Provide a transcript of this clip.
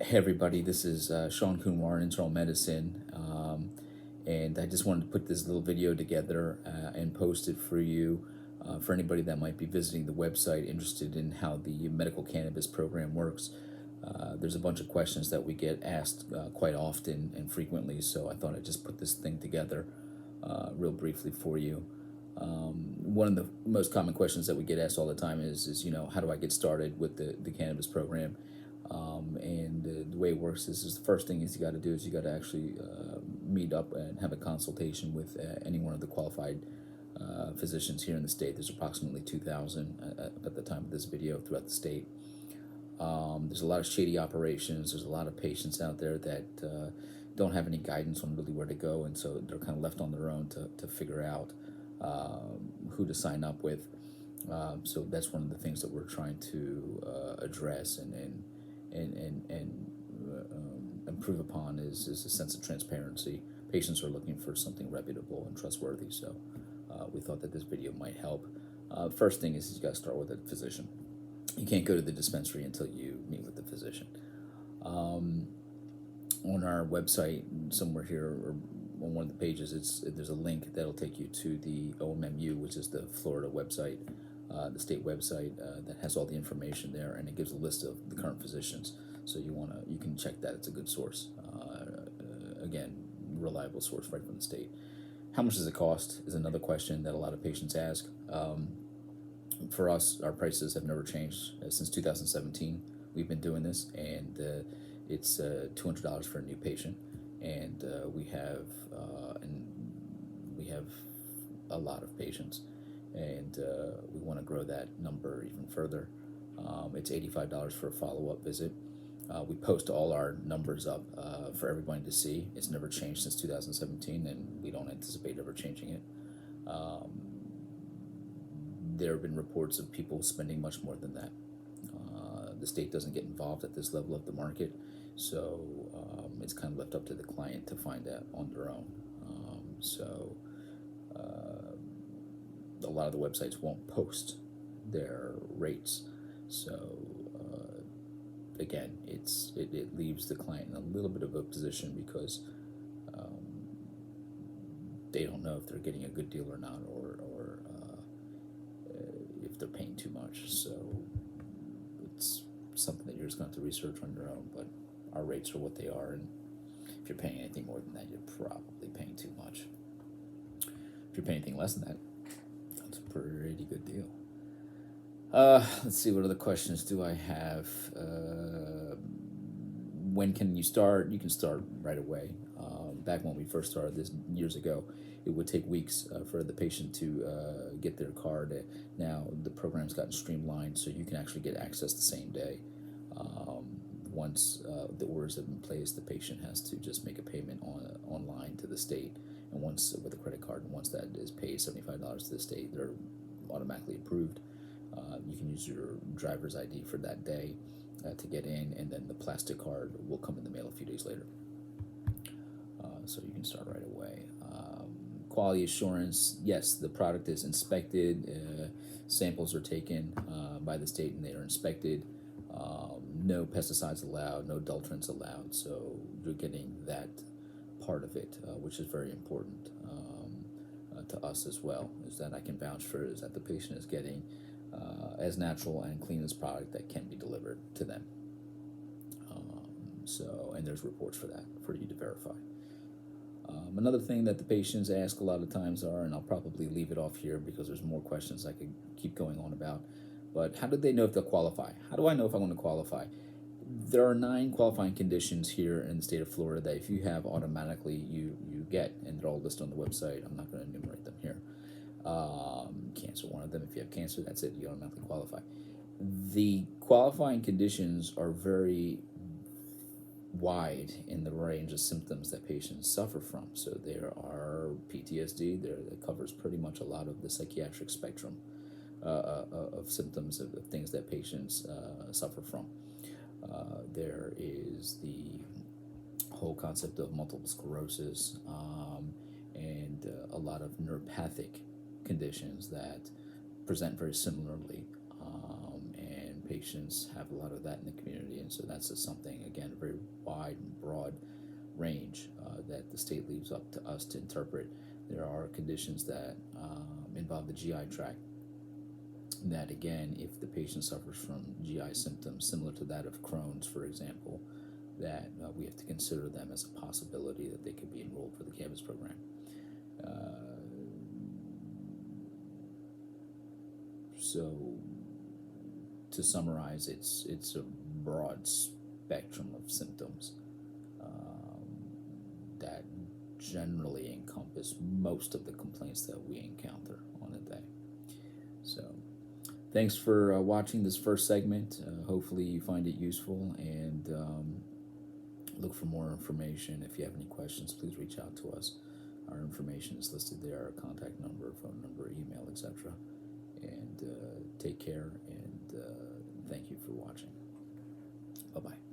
Hey everybody, this is Sean Kumar, Internal Medicine, and I just wanted to put this little video together and post it for you, for anybody that might be visiting the website, interested in how the medical cannabis program works. There's a bunch of questions that we get asked quite often and frequently, so I thought I'd just put this thing together real briefly for you. One of the most common questions that we get asked all the time is how do I get started with the cannabis program? And the way it works is the first thing is you got to do is you got to actually meet up and have a consultation with any one of the qualified physicians here in the state. There's approximately 2,000 at the time of this video throughout the state. There's a lot of shady operations. There's a lot of patients out there that don't have any guidance on really where to go, and so they're kind of left on their own to figure out who to sign up with. So that's one of the things that we're trying to address and improve upon is a sense of transparency. Patients are looking for something reputable and trustworthy, so we thought that this video might help. First thing is you got to start with a physician. You can't go to the dispensary until you meet with the physician. On our website, somewhere here or on one of the pages, there's a link that'll take you to the OMMU, which is the Florida website, the state website that has all the information there, and it gives a list of the current physicians. So you can check that. It's a good source. Again, reliable source right from the state. How much does it cost is another question that a lot of patients ask. For us, our prices have never changed since 2017. We've been doing this, and it's $200 for a new patient, and we have a lot of patients, and we want to grow that number even further. It's $85 for a follow-up visit. We post all our numbers up for everybody to see. It's never changed since 2017, and we don't anticipate ever changing it. There have been reports of people spending much more than that. The state doesn't get involved at this level of the market, so it's kind of left up to the client to find out on their own. So a lot of the websites won't post their rates. So again, it leaves the client in a little bit of a position because they don't know if they're getting a good deal or not, or if they're paying too much. So it's something that you're just going to have to research on your own. But our rates are what they are, and if you're paying anything more than that, you're probably paying too much. If you're paying anything less than that, that's a pretty good deal. Let's see, what other questions do I have? When can you start? You can start right away. Back when we first started this years ago, it would take weeks for the patient to get their card. Now the program's gotten streamlined, so you can actually get access the same day. Once the orders have been placed, the patient has to just make a payment online to the state, and once with a credit card, and once that is paid, $75 to the state, they're automatically approved. You can use your driver's ID for that day to get in, and then the plastic card will come in the mail a few days later. So you can start right away. Quality assurance, yes, the product is inspected, samples are taken by the state and they are inspected. No pesticides allowed, no adulterants allowed, so you're getting that part of it, which is very important to us as well, is that I can vouch for, is that the patient is getting as natural and clean as product that can be delivered to them. And there's reports for that for you to verify. Another thing that the patients ask a lot of times are, and I'll probably leave it off here because there's more questions I could keep going on about, but how do they know if they'll qualify? How do I know if I'm going to qualify? There are 9 qualifying conditions here in the state of Florida that if you have automatically you get, and they're all listed on the website. I'm not going to enumerate them here. Cancer, one of them. If you have cancer, that's it. You automatically qualify. The qualifying conditions are very wide in the range of symptoms that patients suffer from. So there are PTSD there that covers pretty much a lot of the psychiatric spectrum of symptoms of things that patients suffer from. There is the whole concept of multiple sclerosis and a lot of neuropathic conditions that present very similarly, and patients have a lot of that in the community, and so that's just something, again, very wide and broad range that the state leaves up to us to interpret. There are conditions that involve the GI tract that, again, if the patient suffers from GI symptoms similar to that of Crohn's, for example, that we have to consider them as a possibility that they could be enrolled for the Cannabis program. So, to summarize, it's a broad spectrum of symptoms that generally encompass most of the complaints that we encounter on a day. So, thanks for watching this first segment. Hopefully you find it useful, and look for more information. If you have any questions, please reach out to us. Our information is listed there, our contact number, phone number, email, etc. And take care, and thank you for watching.